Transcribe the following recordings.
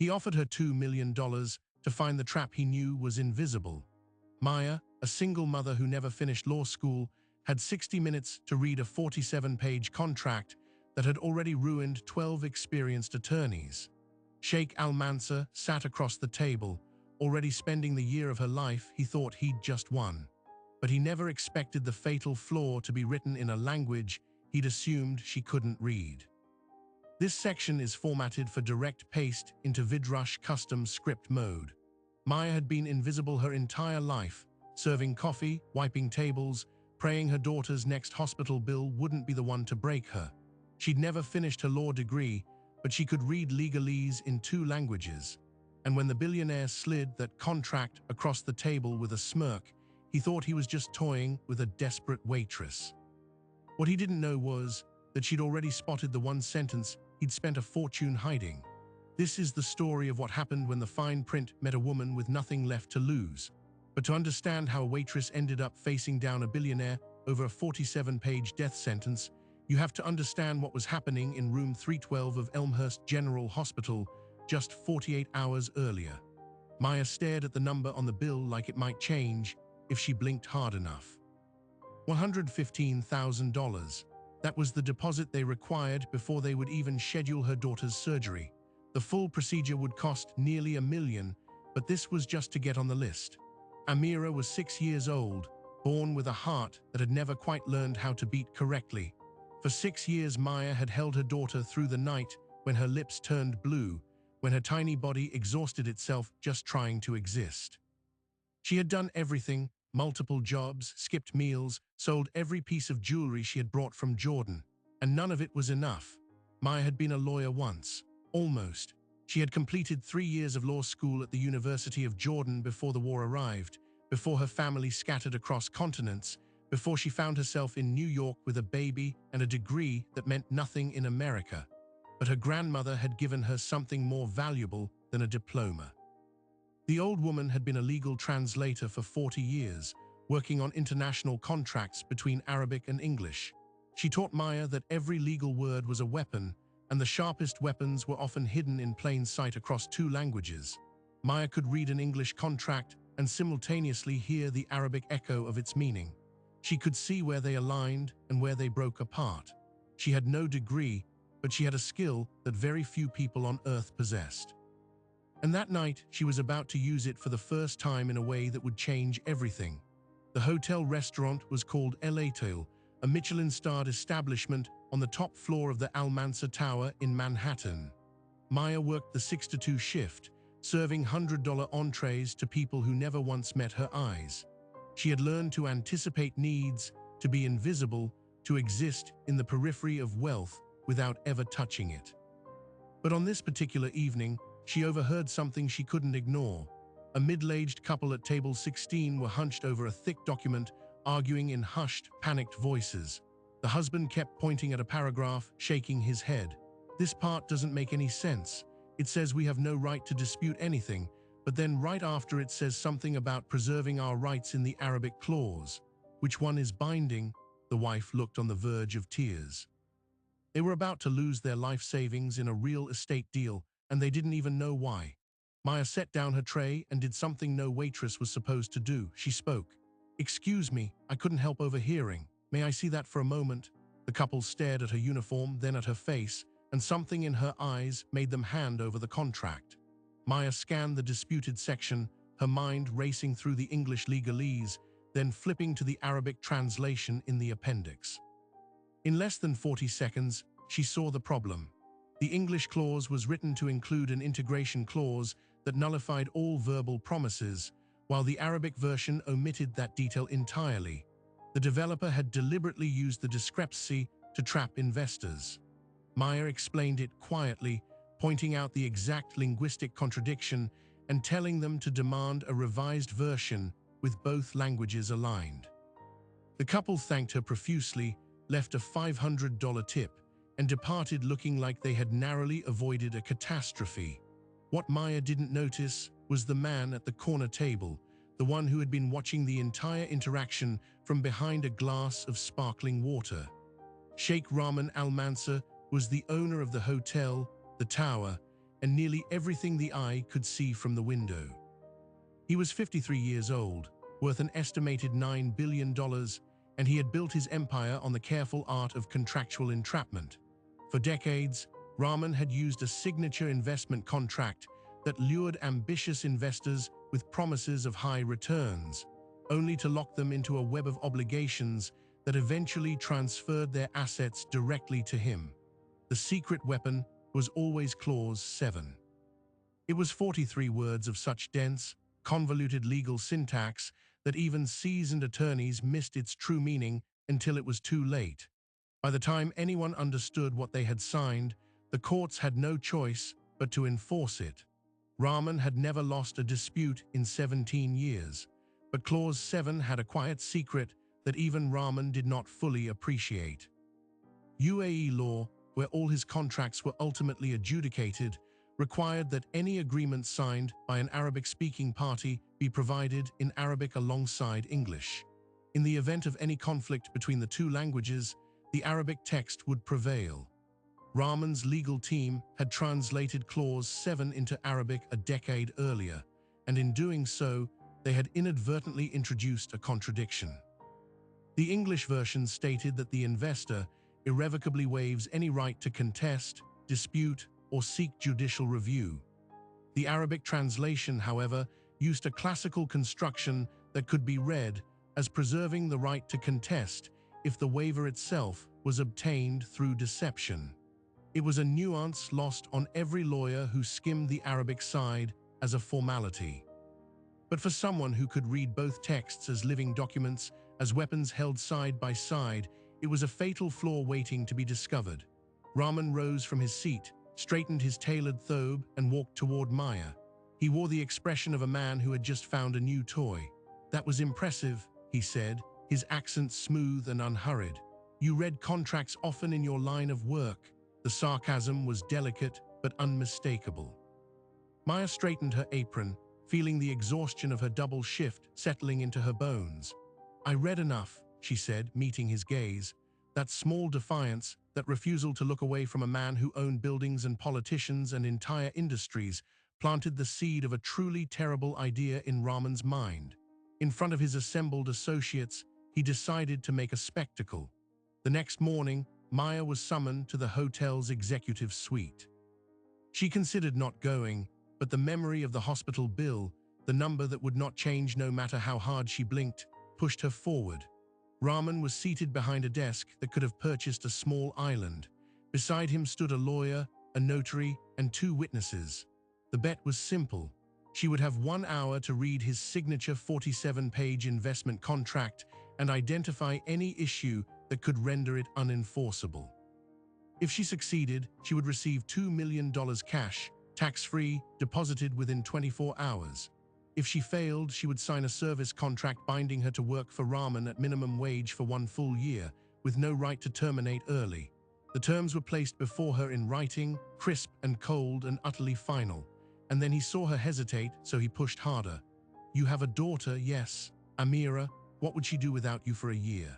He offered her $2 million to find the trap he knew was invisible. Maya, a single mother who never finished law school, had 60 minutes to read a 47-page contract that had already ruined 12 experienced attorneys. Sheikh Al-Mansur sat across the table, already spending the year of her life he thought he'd just won. But he never expected the fatal flaw to be written in a language he'd assumed she couldn't read. This section is formatted for direct paste into VidRush custom script mode. Maya had been invisible her entire life, serving coffee, wiping tables, praying her daughter's next hospital bill wouldn't be the one to break her. She'd never finished her law degree, but she could read legalese in 2 languages. And when the billionaire slid that contract across the table with a smirk, he thought he was just toying with a desperate waitress. What he didn't know was that she'd already spotted the one sentence he'd spent a fortune hiding. This is the story of what happened when the fine print met a woman with nothing left to lose. But to understand how a waitress ended up facing down a billionaire over a 47-page death sentence, you have to understand what was happening in room 312 of Elmhurst General Hospital just 48 hours earlier. Maya stared at the number on the bill like it might change if she blinked hard enough. $115,000. That was the deposit they required before they would even schedule her daughter's surgery. The full procedure would cost nearly $1 million, but this was just to get on the list. Amira was 6 years old, born with a heart that had never quite learned how to beat correctly. For 6 years, Maya had held her daughter through the night when her lips turned blue, when her tiny body exhausted itself just trying to exist. She had done everything, multiple jobs, skipped meals, sold every piece of jewelry she had brought from Jordan, and none of it was enough. Maya had been a lawyer once, almost. She had completed 3 years of law school at the University of Jordan before the war arrived, before her family scattered across continents, before she found herself in New York with a baby and a degree that meant nothing in America. But her grandmother had given her something more valuable than a diploma. The old woman had been a legal translator for 40 years, working on international contracts between Arabic and English. She taught Maya that every legal word was a weapon, and the sharpest weapons were often hidden in plain sight across 2 languages. Maya could read an English contract and simultaneously hear the Arabic echo of its meaning. She could see where they aligned and where they broke apart. She had no degree, but she had a skill that very few people on earth possessed. And that night, she was about to use it for the first time in a way that would change everything. The hotel restaurant was called El Atal, a Michelin-starred establishment on the top floor of the Al-Mansur Tower in Manhattan. Maya worked the 6-to-2 shift, serving $100 entrees to people who never once met her eyes. She had learned to anticipate needs, to be invisible, to exist in the periphery of wealth without ever touching it. But on this particular evening, she overheard something she couldn't ignore. A middle-aged couple at table 16 were hunched over a thick document, arguing in hushed, panicked voices. The husband kept pointing at a paragraph, shaking his head. "This part doesn't make any sense. It says we have no right to dispute anything, but then right after it says something about preserving our rights in the Arabic clause. Which one is binding?" The wife looked on the verge of tears. They were about to lose their life savings in a real estate deal, and they didn't even know why. Maya set down her tray and did something no waitress was supposed to do. She spoke. "Excuse me, I couldn't help overhearing. May I see that for a moment?" The couple stared at her uniform, then at her face, and something in her eyes made them hand over the contract. Maya scanned the disputed section, her mind racing through the English legalese, then flipping to the Arabic translation in the appendix. In less than 40 seconds, she saw the problem. The English clause was written to include an integration clause that nullified all verbal promises, while the Arabic version omitted that detail entirely. The developer had deliberately used the discrepancy to trap investors. Maya explained it quietly, pointing out the exact linguistic contradiction and telling them to demand a revised version with both languages aligned. The couple thanked her profusely, left a $500 tip, and departed looking like they had narrowly avoided a catastrophe. What Maya didn't notice was the man at the corner table, the one who had been watching the entire interaction from behind a glass of sparkling water. Sheikh Rahman Al-Mansur was the owner of the hotel, the Tower, and nearly everything the eye could see from the window. He was 53 years old, worth an estimated $9 billion, and he had built his empire on the careful art of contractual entrapment. For decades, Rahman had used a signature investment contract that lured ambitious investors with promises of high returns, only to lock them into a web of obligations that eventually transferred their assets directly to him. The secret weapon was always Clause 7. It was 43 words of such dense, convoluted legal syntax that even seasoned attorneys missed its true meaning until it was too late. By the time anyone understood what they had signed, the courts had no choice but to enforce it. Rahman had never lost a dispute in 17 years, but Clause 7 had a quiet secret that even Rahman did not fully appreciate. UAE law, where all his contracts were ultimately adjudicated, required that any agreement signed by an Arabic-speaking party be provided in Arabic alongside English. In the event of any conflict between the two languages, the Arabic text would prevail. Rahman's legal team had translated Clause 7 into Arabic a decade earlier, and in doing so, they had inadvertently introduced a contradiction. The English version stated that the investor irrevocably waives any right to contest, dispute, or seek judicial review. The Arabic translation, however, used a classical construction that could be read as preserving the right to contest if the waiver itself was obtained through deception. It was a nuance lost on every lawyer who skimmed the Arabic side as a formality. But for someone who could read both texts as living documents, as weapons held side by side, it was a fatal flaw waiting to be discovered. Rahman rose from his seat, straightened his tailored thobe, and walked toward Maya. He wore the expression of a man who had just found a new toy. "That was impressive," he said, his accent smooth and unhurried. "You read contracts often in your line of work." The sarcasm was delicate but unmistakable. Maya straightened her apron, feeling the exhaustion of her double shift settling into her bones. "I read enough," she said, meeting his gaze. That small defiance, that refusal to look away from a man who owned buildings and politicians and entire industries, planted the seed of a truly terrible idea in Rahman's mind. In front of his assembled associates, he decided to make a spectacle. The next morning, Maya was summoned to the hotel's executive suite. She considered not going, but the memory of the hospital bill, the number that would not change no matter how hard she blinked, pushed her forward. Rahman was seated behind a desk that could have purchased a small island. Beside him stood a lawyer, a notary, and 2 witnesses. The bet was simple. She would have 1 hour to read his signature 47-page investment contract and identify any issue that could render it unenforceable. If she succeeded, she would receive $2 million cash, tax-free, deposited within 24 hours. If she failed, she would sign a service contract binding her to work for Rahman at minimum wage for 1 full year, with no right to terminate early. The terms were placed before her in writing, crisp and cold and utterly final. And then he saw her hesitate, so he pushed harder. "You have a daughter, yes, Amira. What would she do without you for a year?"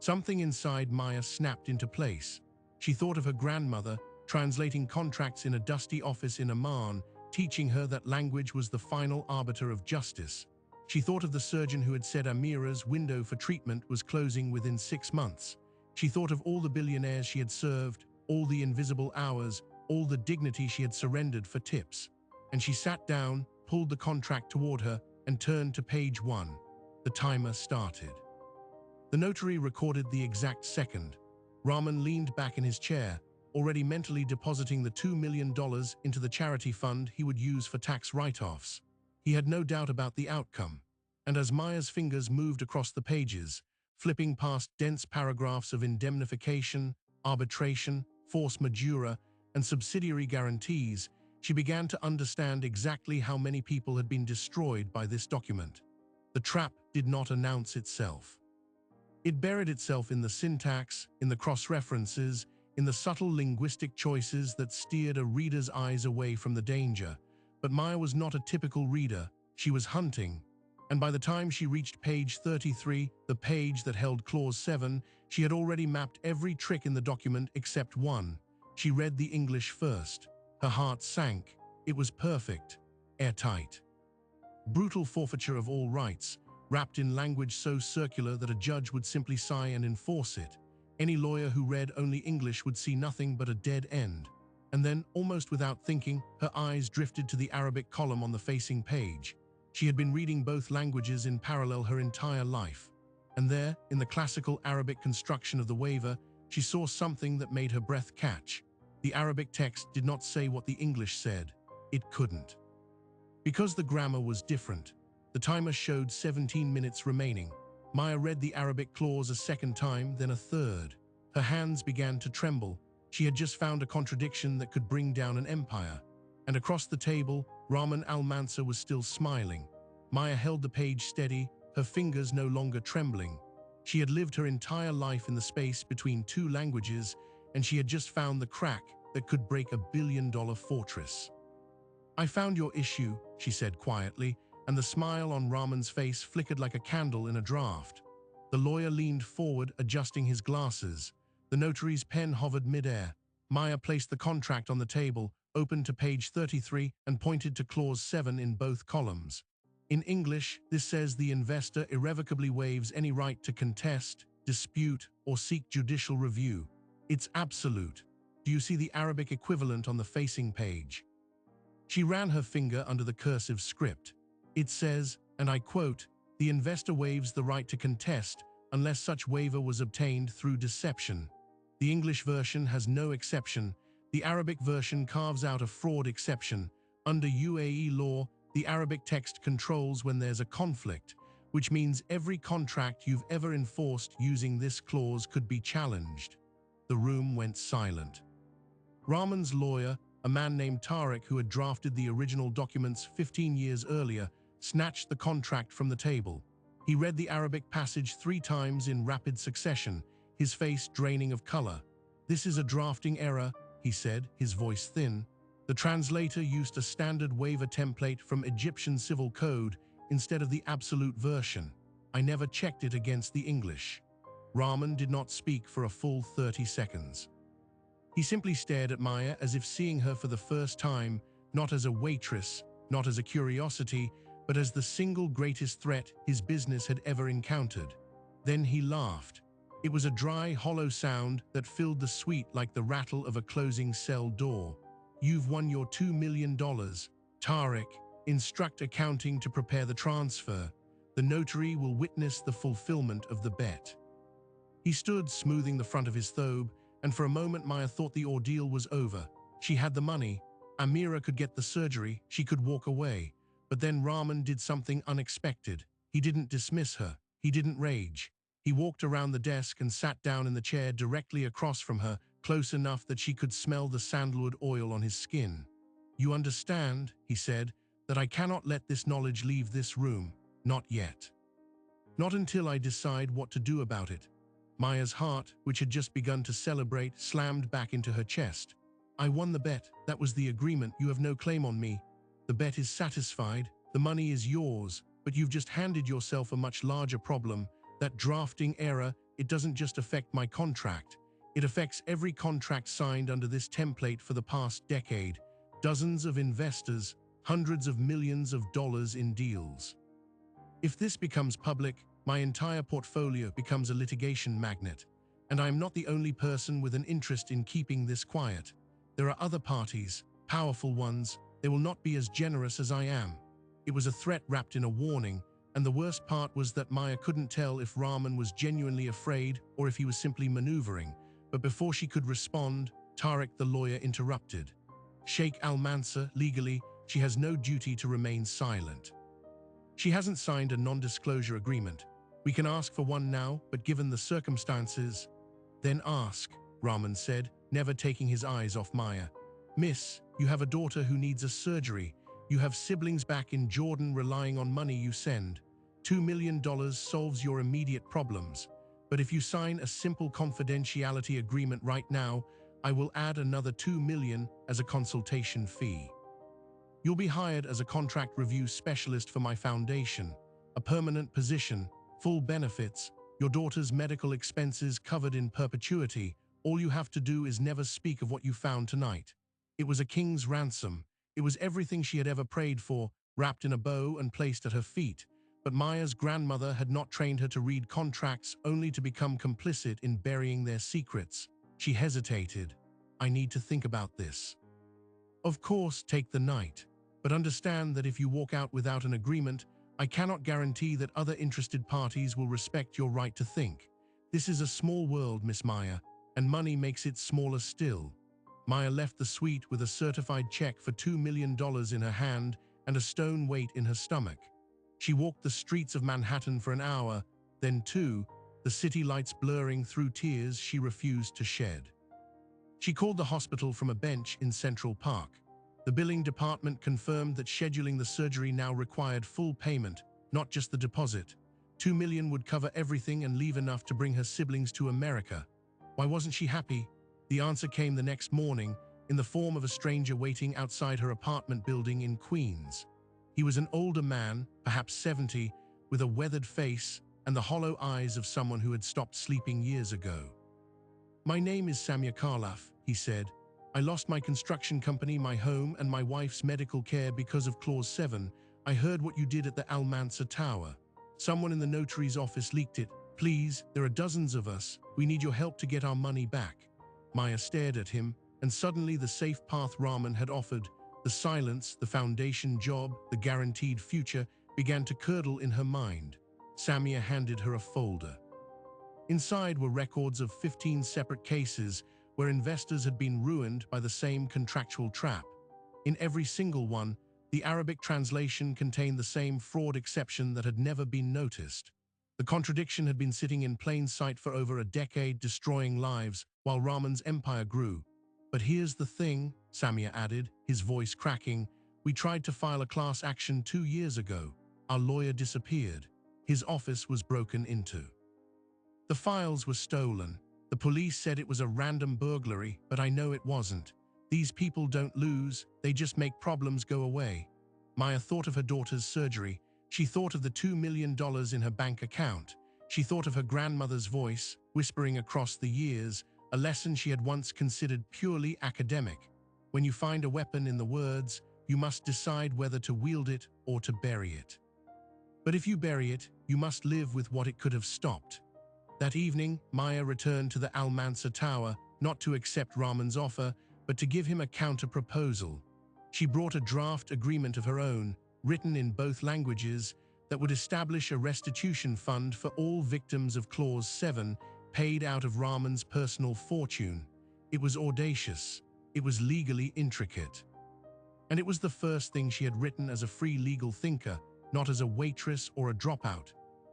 Something inside Maya snapped into place. She thought of her grandmother, translating contracts in a dusty office in Amman, teaching her that language was the final arbiter of justice. She thought of the surgeon who had said Amira's window for treatment was closing within 6 months. She thought of all the billionaires she had served, all the invisible hours, all the dignity she had surrendered for tips. And she sat down, pulled the contract toward her, and turned to page 1. The timer started. The notary recorded the exact second. Rahman leaned back in his chair, already mentally depositing the $2 million into the charity fund he would use for tax write-offs. He had no doubt about the outcome. And as Maya's fingers moved across the pages, flipping past dense paragraphs of indemnification, arbitration, force majeure, and subsidiary guarantees, she began to understand exactly how many people had been destroyed by this document. The trap did not announce itself. It buried itself in the syntax, in the cross-references, in the subtle linguistic choices that steered a reader's eyes away from the danger. But Maya was not a typical reader. She was hunting. And by the time she reached page 33, the page that held Clause 7, she had already mapped every trick in the document except one. She read the English first. Her heart sank. It was perfect, airtight. Brutal forfeiture of all rights, wrapped in language so circular that a judge would simply sigh and enforce it. Any lawyer who read only English would see nothing but a dead end. And then, almost without thinking, her eyes drifted to the Arabic column on the facing page. She had been reading both languages in parallel her entire life. And there, in the classical Arabic construction of the waiver, she saw something that made her breath catch. The Arabic text did not say what the English said. It couldn't. Because the grammar was different, the timer showed 17 minutes remaining. Maya read the Arabic clause a second time, then a third. Her hands began to tremble. She had just found a contradiction that could bring down an empire. And across the table, Rahman al-Mansur was still smiling. Maya held the page steady, her fingers no longer trembling. She had lived her entire life in the space between two languages, and she had just found the crack that could break a billion-dollar fortress. "I found your issue," she said quietly, and the smile on Rahman's face flickered like a candle in a draft. The lawyer leaned forward, adjusting his glasses. The notary's pen hovered mid-air. Maya placed the contract on the table, opened to page 33, and pointed to clause 7 in both columns. In English, this says the investor irrevocably waives any right to contest, dispute, or seek judicial review. It's absolute. Do you see the Arabic equivalent on the facing page? She ran her finger under the cursive script. It says, and I quote, "The investor waives the right to contest unless such waiver was obtained through deception." The English version has no exception. The Arabic version carves out a fraud exception. Under UAE law, the Arabic text controls when there's a conflict, which means every contract you've ever enforced using this clause could be challenged. The room went silent. Rahman's lawyer, a man named Tariq who had drafted the original documents 15 years earlier, snatched the contract from the table. He read the Arabic passage 3 times in rapid succession, his face draining of color. "This is a drafting error," he said, his voice thin. "The translator used a standard waiver template from Egyptian civil code instead of the absolute version. I never checked it against the English." Rahman did not speak for a full 30 seconds. He simply stared at Maya as if seeing her for the first time, not as a waitress, not as a curiosity, but as the single greatest threat his business had ever encountered. Then he laughed. It was a dry, hollow sound that filled the suite like the rattle of a closing cell door. "You've won your $2 million. Tariq, instruct accounting to prepare the transfer. The notary will witness the fulfillment of the bet." He stood smoothing the front of his thobe, and for a moment Maya thought the ordeal was over. She had the money. Amira could get the surgery. She could walk away. But then Rahman did something unexpected. He didn't dismiss her. He didn't rage. He walked around the desk and sat down in the chair directly across from her, close enough that she could smell the sandalwood oil on his skin. "You understand," he said, "that I cannot let this knowledge leave this room. Not yet. Not until I decide what to do about it." Maya's heart, which had just begun to celebrate, slammed back into her chest. "I won the bet. That was the agreement. You have no claim on me. The bet is satisfied. The money is yours. But you've just handed yourself a much larger problem. That drafting error, it doesn't just affect my contract. It affects every contract signed under this template for the past decade. Dozens of investors, hundreds of millions of dollars in deals. If this becomes public, my entire portfolio becomes a litigation magnet. And I am not the only person with an interest in keeping this quiet. There are other parties, powerful ones. They will not be as generous as I am." It was a threat wrapped in a warning, and the worst part was that Maya couldn't tell if Rahman was genuinely afraid or if he was simply maneuvering. But before she could respond, Tariq the lawyer interrupted. "Sheikh Al-Mansur, legally, she has no duty to remain silent. She hasn't signed a non-disclosure agreement. We can ask for one now, but given the circumstances..." "Then ask," Rahman said, never taking his eyes off Maya. "Miss, you have a daughter who needs a surgery. You have siblings back in Jordan relying on money you send. $2 million solves your immediate problems. But if you sign a simple confidentiality agreement right now, I will add another $2 million as a consultation fee. You'll be hired as a contract review specialist for my foundation. A permanent position, full benefits, your daughter's medical expenses covered in perpetuity. All you have to do is never speak of what you found tonight." It was a king's ransom. It was everything she had ever prayed for, wrapped in a bow and placed at her feet. But Maya's grandmother had not trained her to read contracts, only to become complicit in burying their secrets. She hesitated. I need to think about this. Of course, take the night. But understand that if you walk out without an agreement, I cannot guarantee that other interested parties will respect your right to think. This is a small world, Miss Maya, and money makes it smaller still. Maya left the suite with a certified check for $2 million in her hand and a stone weight in her stomach. She walked the streets of Manhattan for an hour, then two, the city lights blurring through tears she refused to shed. She called the hospital from a bench in Central Park. The billing department confirmed that scheduling the surgery now required full payment, not just the deposit. $2 million would cover everything and leave enough to bring her siblings to America. Why wasn't she happy? The answer came the next morning, in the form of a stranger waiting outside her apartment building in Queens. He was an older man, perhaps 70, with a weathered face and the hollow eyes of someone who had stopped sleeping years ago. My name is Samir Khalaf, he said. I lost my construction company, my home, and my wife's medical care because of Clause 7. I heard what you did at the Almansa Tower. Someone in the notary's office leaked it. Please, there are dozens of us. We need your help to get our money back. Maya stared at him, and suddenly the safe path Rahman had offered, the silence, the foundation job, the guaranteed future, began to curdle in her mind. Samir handed her a folder. Inside were records of 15 separate cases where investors had been ruined by the same contractual trap. In every single one, the Arabic translation contained the same fraud exception that had never been noticed. The contradiction had been sitting in plain sight for over a decade, destroying lives, while Rahman's empire grew. But here's the thing, Samir added, his voice cracking. We tried to file a class action 2 years ago. Our lawyer disappeared. His office was broken into. The files were stolen. The police said it was a random burglary, but I know it wasn't. These people don't lose, they just make problems go away. Maya thought of her daughter's surgery. She thought of the $2 million in her bank account. She thought of her grandmother's voice, whispering across the years, a lesson she had once considered purely academic. When you find a weapon in the words, you must decide whether to wield it or to bury it. But if you bury it, you must live with what it could have stopped. That evening, Maya returned to the Almansa Tower, not to accept Rahman's offer, but to give him a counter-proposal. She brought a draft agreement of her own, written in both languages, that would establish a restitution fund for all victims of Clause 7, paid out of Rahman's personal fortune. It was audacious. It was legally intricate. And it was the first thing she had written as a free legal thinker, not as a waitress or a dropout.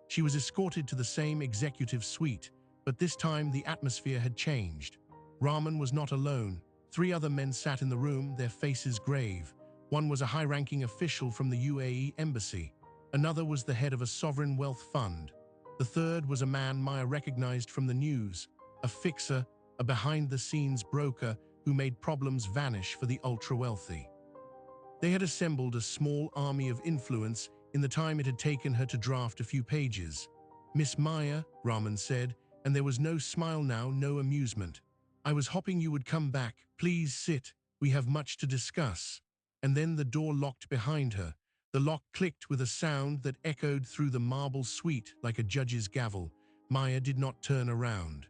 She was escorted to the same executive suite, but this time the atmosphere had changed. Rahman was not alone. 3 other men sat in the room, their faces grave. One was a high-ranking official from the UAE embassy. Another was the head of a sovereign wealth fund. The third was a man Maya recognized from the news, a fixer, a behind-the-scenes broker who made problems vanish for the ultra-wealthy. They had assembled a small army of influence in the time it had taken her to draft a few pages. Miss Maya, Rahman said, and there was no smile now, no amusement. I was hoping you would come back. Please sit. We have much to discuss. And then the door locked behind her. The lock clicked with a sound that echoed through the marble suite like a judge's gavel. Maya did not turn around.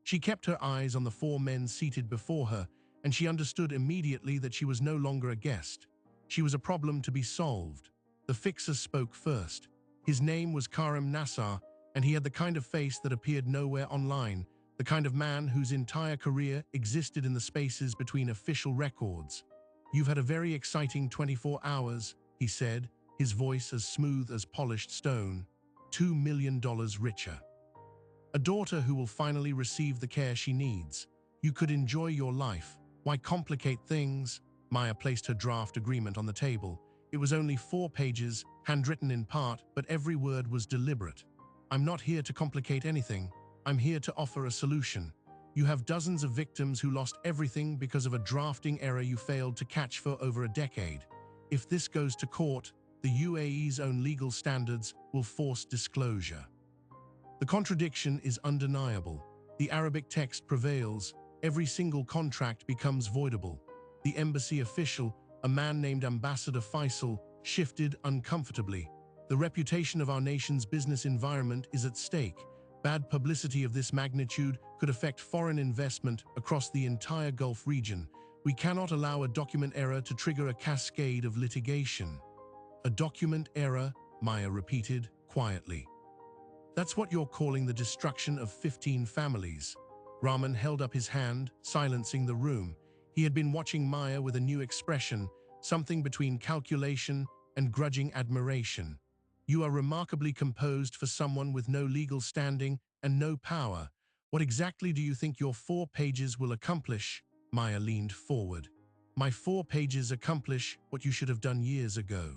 She kept her eyes on the 4 men seated before her, and she understood immediately that she was no longer a guest. She was a problem to be solved. The fixer spoke first. His name was Karim Nassar, and he had the kind of face that appeared nowhere online, the kind of man whose entire career existed in the spaces between official records. You've had a very exciting 24 hours, he said, his voice as smooth as polished stone. $2 million richer. A daughter who will finally receive the care she needs. You could enjoy your life. Why complicate things? Maya placed her draft agreement on the table. It was only 4 pages, handwritten in part, but every word was deliberate. I'm not here to complicate anything. I'm here to offer a solution. You have dozens of victims who lost everything because of a drafting error you failed to catch for over a decade. If this goes to court, the UAE's own legal standards will force disclosure. The contradiction is undeniable. The Arabic text prevails. Every single contract becomes voidable. The embassy official, a man named Ambassador Faisal, shifted uncomfortably. The reputation of our nation's business environment is at stake. Bad publicity of this magnitude could affect foreign investment across the entire Gulf region. We cannot allow a document error to trigger a cascade of litigation. A document error, Maya repeated quietly. That's what you're calling the destruction of 15 families. Rahman held up his hand, silencing the room. He had been watching Maya with a new expression, something between calculation and grudging admiration. You are remarkably composed for someone with no legal standing and no power. What exactly do you think your 4 pages will accomplish? Maya leaned forward. My 4 pages accomplish what you should have done years ago.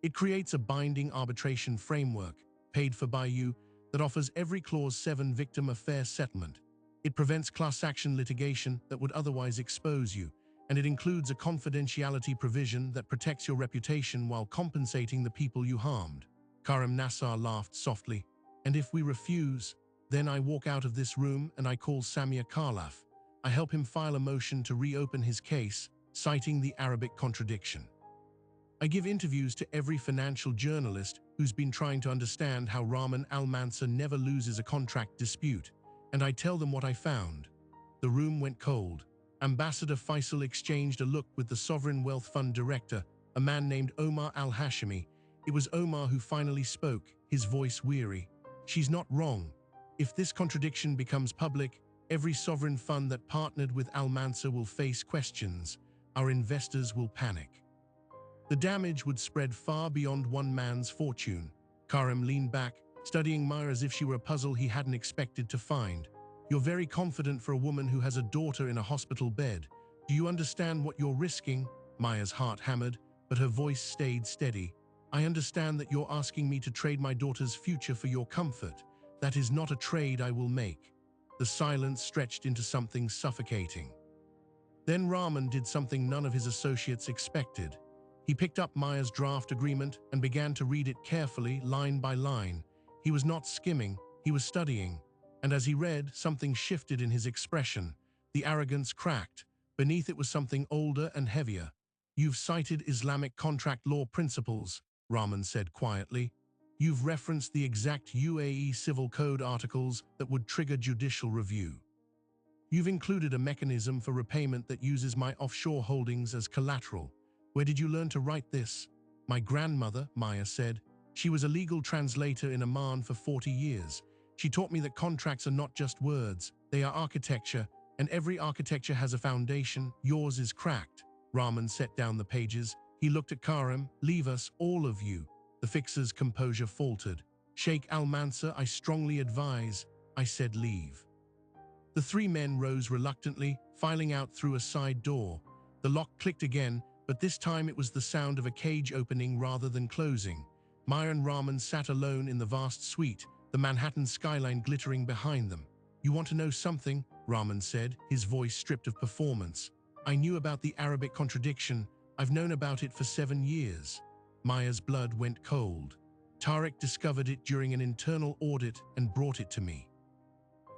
It creates a binding arbitration framework, paid for by you, that offers every Clause 7 victim a fair settlement. It prevents class action litigation that would otherwise expose you, and it includes a confidentiality provision that protects your reputation while compensating the people you harmed. Karim Nassar laughed softly. And if we refuse, then I walk out of this room and I call Samir Khalaf. I help him file a motion to reopen his case, citing the Arabic contradiction. I give interviews to every financial journalist who's been trying to understand how Rahman Al-Mansur never loses a contract dispute, and I tell them what I found. The room went cold. Ambassador Faisal exchanged a look with the Sovereign Wealth Fund director, a man named Omar Al-Hashimi. It was Omar who finally spoke, his voice weary. She's not wrong. If this contradiction becomes public, every sovereign fund that partnered with Al-Mansur will face questions. Our investors will panic. The damage would spread far beyond one man's fortune. Karim leaned back, studying Maya as if she were a puzzle he hadn't expected to find. You're very confident for a woman who has a daughter in a hospital bed. Do you understand what you're risking? Maya's heart hammered, but her voice stayed steady. I understand that you're asking me to trade my daughter's future for your comfort. That is not a trade I will make. The silence stretched into something suffocating. Then Rahman did something none of his associates expected. He picked up Maya's draft agreement and began to read it carefully, line by line. He was not skimming, he was studying. And as he read, something shifted in his expression. The arrogance cracked. Beneath it was something older and heavier. You've cited Islamic contract law principles, Rahman said quietly. You've referenced the exact UAE Civil Code articles that would trigger judicial review. You've included a mechanism for repayment that uses my offshore holdings as collateral. Where did you learn to write this? My grandmother, Maya said. She was a legal translator in Amman for 40 years. She taught me that contracts are not just words, they are architecture, and every architecture has a foundation. Yours is cracked. Rahman set down the pages. He looked at Karim. Leave us, all of you. The fixer's composure faltered. Sheikh Al-Mansur, I strongly advise. I said leave. The 3 men rose reluctantly, filing out through a side door. The lock clicked again, but this time it was the sound of a cage opening rather than closing. Maya and Rahman sat alone in the vast suite, the Manhattan skyline glittering behind them. You want to know something? Rahman said, his voice stripped of performance. I knew about the Arabic contradiction. I've known about it for 7 years. Maya's blood went cold. Tariq discovered it during an internal audit and brought it to me.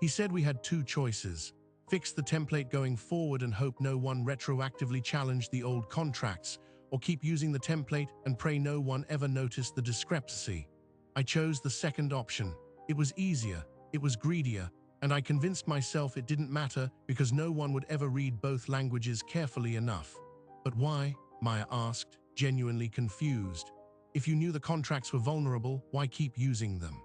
He said we had 2 choices. Fix the template going forward and hope no one retroactively challenged the old contracts, or keep using the template and pray no one ever noticed the discrepancy. I chose the second option. It was easier, it was greedier, and I convinced myself it didn't matter because no one would ever read both languages carefully enough. But why? Maya asked, genuinely confused. If you knew the contracts were vulnerable, why keep using them?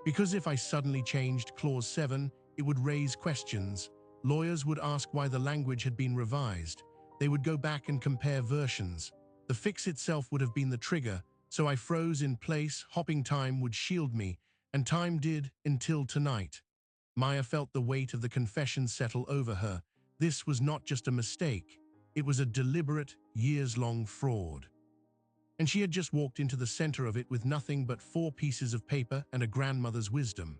Because if I suddenly changed Clause 7, it would raise questions. Lawyers would ask why the language had been revised. They would go back and compare versions. The fix itself would have been the trigger, so I froze in place. Hopping time would shield me, and time did until tonight. Maya felt the weight of the confession settle over her. This was not just a mistake. It was a deliberate, years-long fraud. And she had just walked into the center of it with nothing but 4 pieces of paper and a grandmother's wisdom.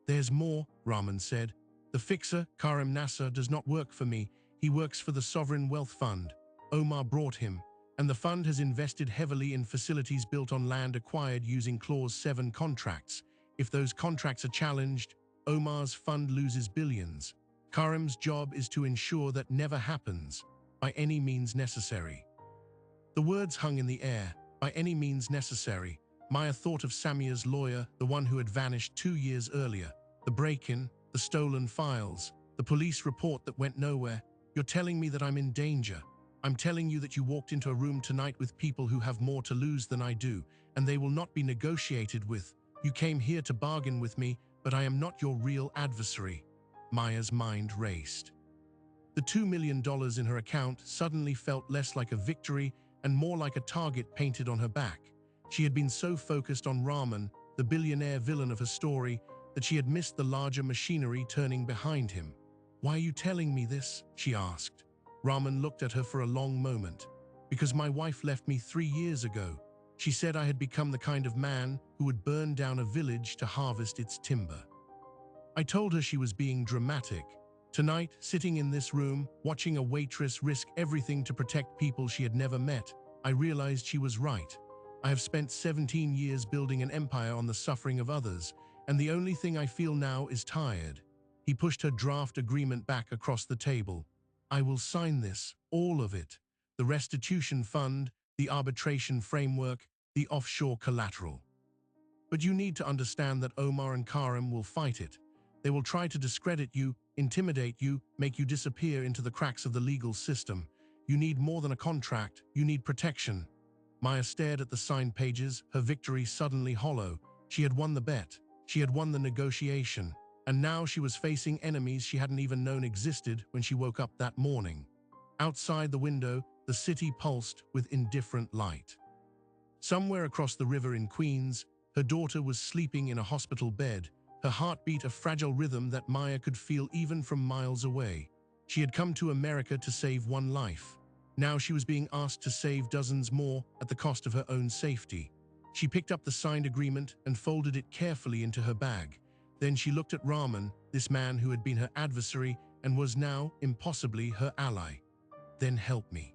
There's more, Rahman said. The fixer, Karim Nassar, does not work for me. He works for the Sovereign Wealth Fund. Omar brought him, and the fund has invested heavily in facilities built on land acquired using Clause 7 contracts. If those contracts are challenged, Omar's fund loses billions. Karim's job is to ensure that never happens. by any means necessary. The words hung in the air, by any means necessary. Maya thought of Samir's lawyer, the one who had vanished 2 years earlier. The break-in, the stolen files, the police report that went nowhere. You're telling me that I'm in danger. I'm telling you that you walked into a room tonight with people who have more to lose than I do, and they will not be negotiated with. You came here to bargain with me, but I am not your real adversary. Maya's mind raced. The $2 million in her account suddenly felt less like a victory and more like a target painted on her back. She had been so focused on Rahman, the billionaire villain of her story, that she had missed the larger machinery turning behind him. "Why are you telling me this?" she asked. Rahman looked at her for a long moment. "Because my wife left me 3 years ago. She said I had become the kind of man who would burn down a village to harvest its timber." I told her she was being dramatic. Tonight, sitting in this room, watching a waitress risk everything to protect people she had never met, I realized she was right. I have spent 17 years building an empire on the suffering of others, and the only thing I feel now is tired. He pushed her draft agreement back across the table. "I will sign this, all of it. The restitution fund, the arbitration framework, the offshore collateral. But you need to understand that Omar and Karim will fight it. They will try to discredit you, intimidate you, make you disappear into the cracks of the legal system. You need more than a contract, you need protection." Maya stared at the signed pages, her victory suddenly hollow. She had won the bet. She had won the negotiation. And now she was facing enemies she hadn't even known existed when she woke up that morning. Outside the window, the city pulsed with indifferent light. Somewhere across the river in Queens, her daughter was sleeping in a hospital bed, her heartbeat a fragile rhythm that Maya could feel even from miles away. She had come to America to save one life. Now she was being asked to save dozens more at the cost of her own safety. She picked up the signed agreement and folded it carefully into her bag. Then she looked at Rahman, this man who had been her adversary and was now, impossibly, her ally. "Then help me.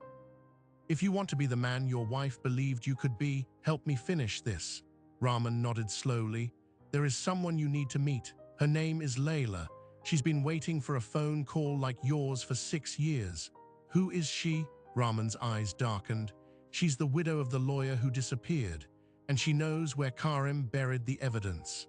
If you want to be the man your wife believed you could be, help me finish this." Rahman nodded slowly. "There is someone you need to meet. Her name is Layla. She's been waiting for a phone call like yours for 6 years. Who is she?" Rahman's eyes darkened. "She's the widow of the lawyer who disappeared, and she knows where Karim buried the evidence."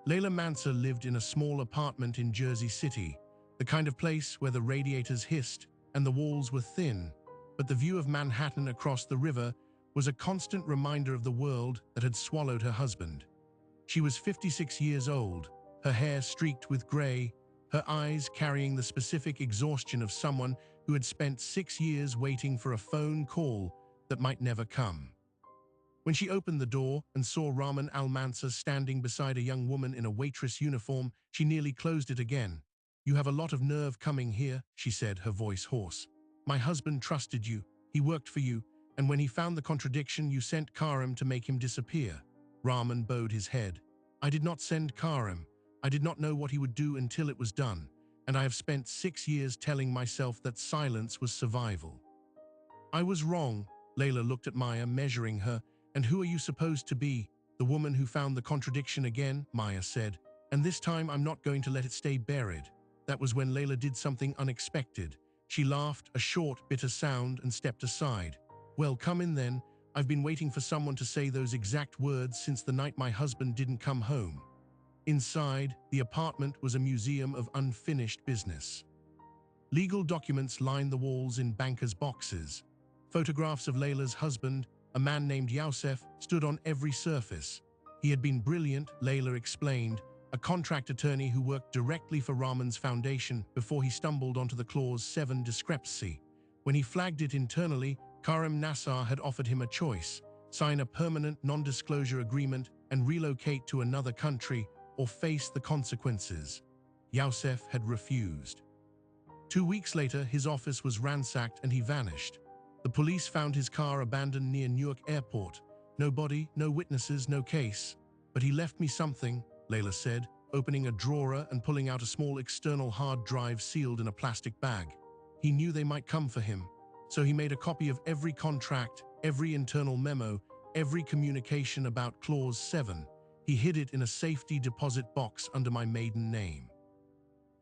Layla Mansour lived in a small apartment in Jersey City, the kind of place where the radiators hissed and the walls were thin, but the view of Manhattan across the river was a constant reminder of the world that had swallowed her husband. She was 56 years old, her hair streaked with gray, her eyes carrying the specific exhaustion of someone who had spent 6 years waiting for a phone call that might never come. When she opened the door and saw Rahman Al-Mansour standing beside a young woman in a waitress uniform, she nearly closed it again. "You have a lot of nerve coming here," she said, her voice hoarse. "My husband trusted you, he worked for you, and when he found the contradiction, you sent Karim to make him disappear." Rahman bowed his head. "I did not send Karim. I did not know what he would do until it was done, and I have spent 6 years telling myself that silence was survival." "I was wrong." Layla looked at Maya, measuring her. "And who are you supposed to be? The woman who found the contradiction again?" Maya said. "And this time I'm not going to let it stay buried." That was when Layla did something unexpected. She laughed, a short, bitter sound, and stepped aside. "Well, come in then. I've been waiting for someone to say those exact words since the night my husband didn't come home." Inside, the apartment was a museum of unfinished business. Legal documents lined the walls in bankers' boxes. Photographs of Layla's husband, a man named Youssef, stood on every surface. He had been brilliant, Layla explained, a contract attorney who worked directly for Rahman's foundation before he stumbled onto the Clause 7 discrepancy. When he flagged it internally, Karim Nassar had offered him a choice: sign a permanent non-disclosure agreement and relocate to another country, or face the consequences. Youssef had refused. 2 weeks later, his office was ransacked and he vanished. The police found his car abandoned near Newark Airport. No body, no witnesses, no case. "But he left me something," Layla said, opening a drawer and pulling out a small external hard drive sealed in a plastic bag. "He knew they might come for him, so he made a copy of every contract, every internal memo, every communication about Clause 7. He hid it in a safety deposit box under my maiden name.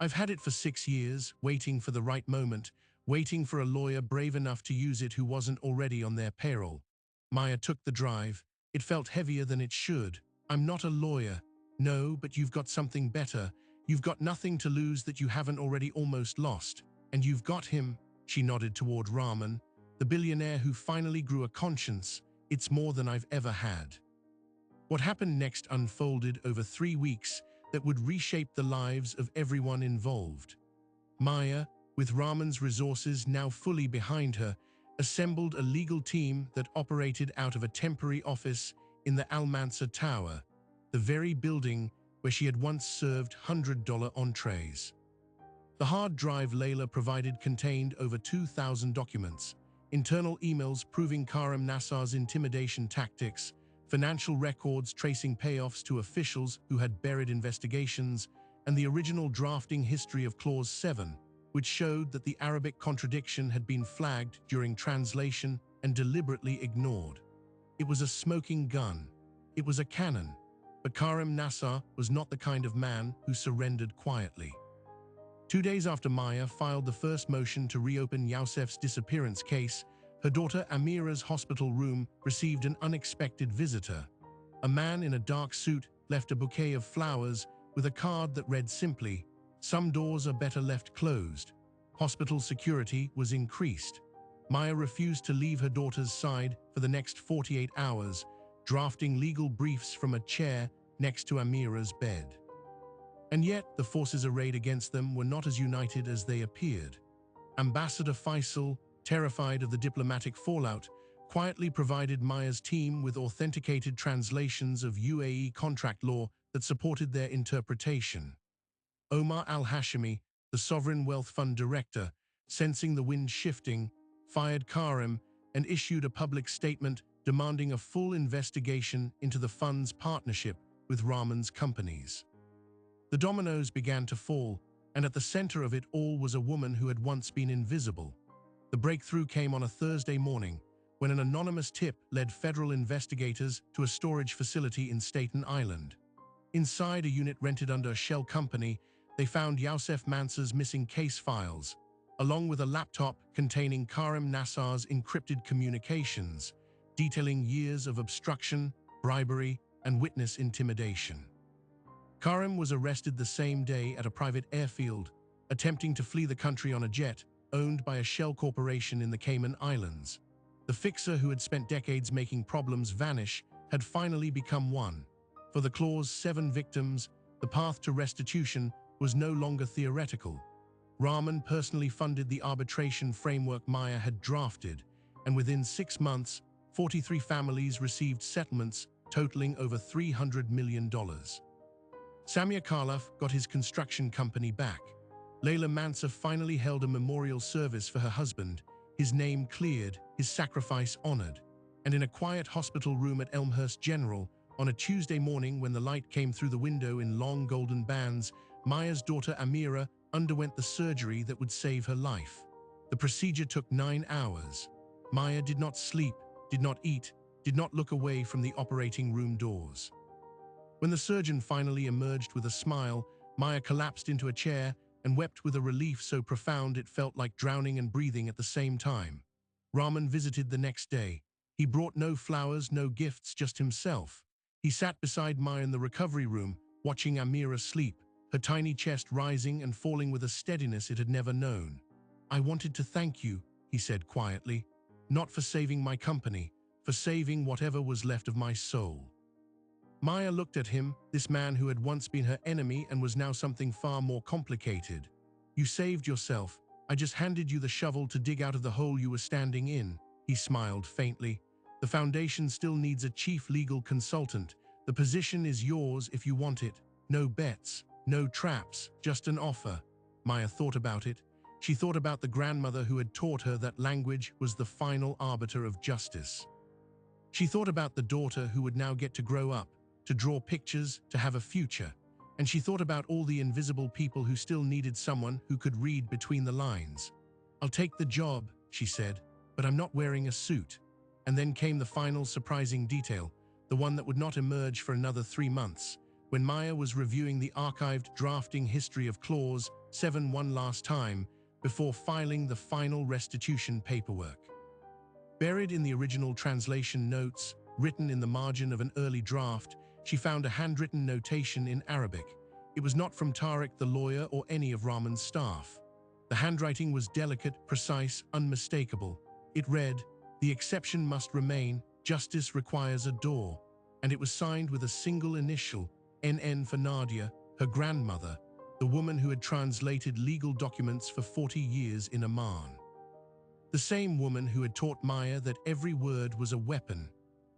I've had it for 6 years, waiting for the right moment, waiting for a lawyer brave enough to use it who wasn't already on their payroll. Maya took the drive. It felt heavier than it should. I'm not a lawyer. No, but you've got something better. You've got nothing to lose that you haven't already almost lost. And you've got him. She nodded toward Rahman, the billionaire who finally grew a conscience. It's more than I've ever had. What happened next unfolded over 3 weeks that would reshape the lives of everyone involved. Maya, with Rahman's resources now fully behind her, assembled a legal team that operated out of a temporary office in the Al Mansur Tower, the very building where she had once served $100 entrees. The hard drive Layla provided contained over 2,000 documents, internal emails proving Karim Nassar's intimidation tactics, financial records tracing payoffs to officials who had buried investigations, and the original drafting history of Clause 7, which showed that the Arabic contradiction had been flagged during translation and deliberately ignored. It was a smoking gun. It was a cannon. But Karim Nassar was not the kind of man who surrendered quietly. 2 days after Maya filed the first motion to reopen Youssef's disappearance case, her daughter Amira's hospital room received an unexpected visitor. A man in a dark suit left a bouquet of flowers with a card that read simply, "Some doors are better left closed." Hospital security was increased. Maya refused to leave her daughter's side for the next 48 hours, drafting legal briefs from a chair next to Amira's bed. And yet, the forces arrayed against them were not as united as they appeared. Ambassador Faisal, terrified of the diplomatic fallout, quietly provided Maya's team with authenticated translations of UAE contract law that supported their interpretation. Omar al-Hashimi, the Sovereign Wealth Fund director, sensing the wind shifting, fired Karim and issued a public statement demanding a full investigation into the fund's partnership with Rahman's companies. The dominoes began to fall, and at the center of it all was a woman who had once been invisible. The breakthrough came on a Thursday morning, when an anonymous tip led federal investigators to a storage facility in Staten Island. Inside a unit rented under a shell company, they found Youssef Mansour's missing case files, along with a laptop containing Karim Nassar's encrypted communications, detailing years of obstruction, bribery, and witness intimidation. Karim was arrested the same day at a private airfield, attempting to flee the country on a jet owned by a shell corporation in the Cayman Islands. The fixer who had spent decades making problems vanish had finally become one. For the Clause 7 victims, the path to restitution was no longer theoretical. Rahman personally funded the arbitration framework Maya had drafted, and within 6 months, 43 families received settlements totaling over $300 million. Samir Khalaf got his construction company back. Layla Mansur finally held a memorial service for her husband, his name cleared, his sacrifice honored. And in a quiet hospital room at Elmhurst General, on a Tuesday morning when the light came through the window in long golden bands, Maya's daughter Amira underwent the surgery that would save her life. The procedure took 9 hours. Maya did not sleep, did not eat, did not look away from the operating room doors. When the surgeon finally emerged with a smile, Maya collapsed into a chair and wept with a relief so profound it felt like drowning and breathing at the same time. Rahman visited the next day. He brought no flowers, no gifts, just himself. He sat beside Maya in the recovery room, watching Amira sleep, her tiny chest rising and falling with a steadiness it had never known. "I wanted to thank you," he said quietly, "not for saving my company, for saving whatever was left of my soul." Maya looked at him, this man who had once been her enemy and was now something far more complicated. "You saved yourself. I just handed you the shovel to dig out of the hole you were standing in," he smiled faintly. "The foundation still needs a chief legal consultant. The position is yours if you want it. No bets, no traps, just an offer." Maya thought about it. She thought about the grandmother who had taught her that language was the final arbiter of justice. She thought about the daughter who would now get to grow up, to draw pictures, to have a future. And she thought about all the invisible people who still needed someone who could read between the lines. "I'll take the job," she said, "but I'm not wearing a suit." And then came the final surprising detail, the one that would not emerge for another 3 months. When Maya was reviewing the archived drafting history of Clause 7 one last time, before filing the final restitution paperwork. Buried in the original translation notes, written in the margin of an early draft, she found a handwritten notation in Arabic. It was not from Tariq the lawyer or any of Rahman's staff. The handwriting was delicate, precise, unmistakable. It read, "The exception must remain, justice requires a door," and it was signed with a single initial, NN for Nadia, her grandmother, the woman who had translated legal documents for 40 years in Amman. The same woman who had taught Maya that every word was a weapon.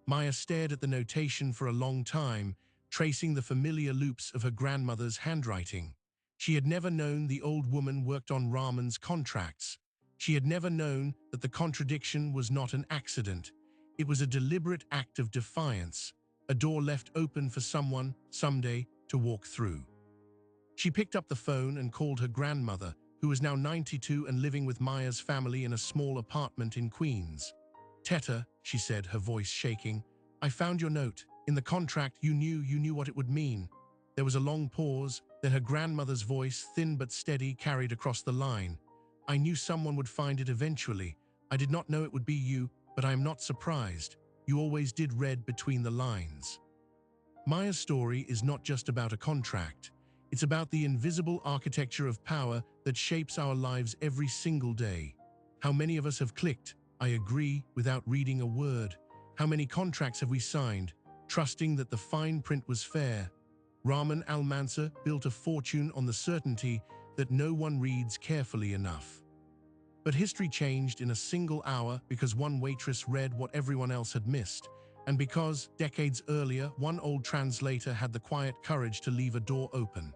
Maya stared at the notation for a long time, tracing the familiar loops of her grandmother's handwriting. She had never known the old woman worked on Rahman's contracts. She had never known that the contradiction was not an accident. It was a deliberate act of defiance, a door left open for someone, someday, to walk through. She picked up the phone and called her grandmother, who was now 92 and living with Maya's family in a small apartment in Queens. "Teta," she said, her voice shaking, "I found your note. In the contract, you knew what it would mean." There was a long pause, then her grandmother's voice, thin but steady, carried across the line. "I knew someone would find it eventually. I did not know it would be you, but I am not surprised. You always did read between the lines." Maya's story is not just about a contract. It's about the invisible architecture of power that shapes our lives every single day. How many of us have clicked, "I agree," without reading a word? How many contracts have we signed, trusting that the fine print was fair? Rahman Al-Mansur built a fortune on the certainty that no one reads carefully enough. But history changed in a single hour because one waitress read what everyone else had missed, and because, decades earlier, one old translator had the quiet courage to leave a door open.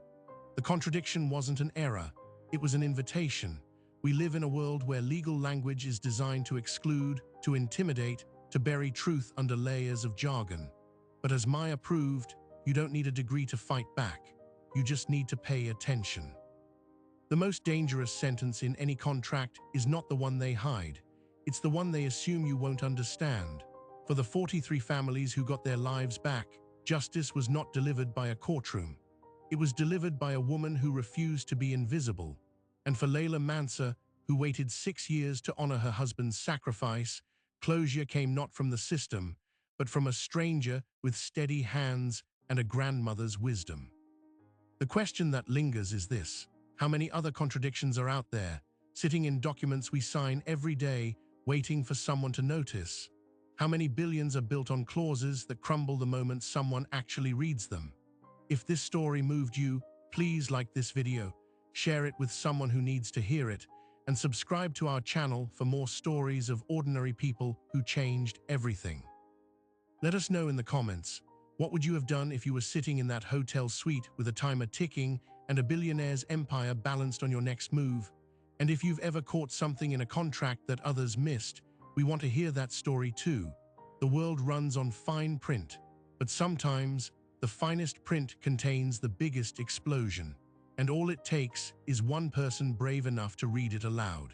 The contradiction wasn't an error, it was an invitation. We live in a world where legal language is designed to exclude, to intimidate, to bury truth under layers of jargon. But as Maya proved, you don't need a degree to fight back. You just need to pay attention. The most dangerous sentence in any contract is not the one they hide. It's the one they assume you won't understand. For the 43 families who got their lives back, justice was not delivered by a courtroom. It was delivered by a woman who refused to be invisible. And for Layla Mansur, who waited 6 years to honor her husband's sacrifice, closure came not from the system, but from a stranger with steady hands and a grandmother's wisdom. The question that lingers is this: how many other contradictions are out there, sitting in documents we sign every day, waiting for someone to notice? How many billions are built on clauses that crumble the moment someone actually reads them? If this story moved you, please like this video, share it with someone who needs to hear it, and subscribe to our channel for more stories of ordinary people who changed everything. Let us know in the comments, what would you have done if you were sitting in that hotel suite with a timer ticking and a billionaire's empire balanced on your next move? And if you've ever caught something in a contract that others missed, we want to hear that story too. The world runs on fine print, but sometimes the finest print contains the biggest explosion, and all it takes is one person brave enough to read it aloud.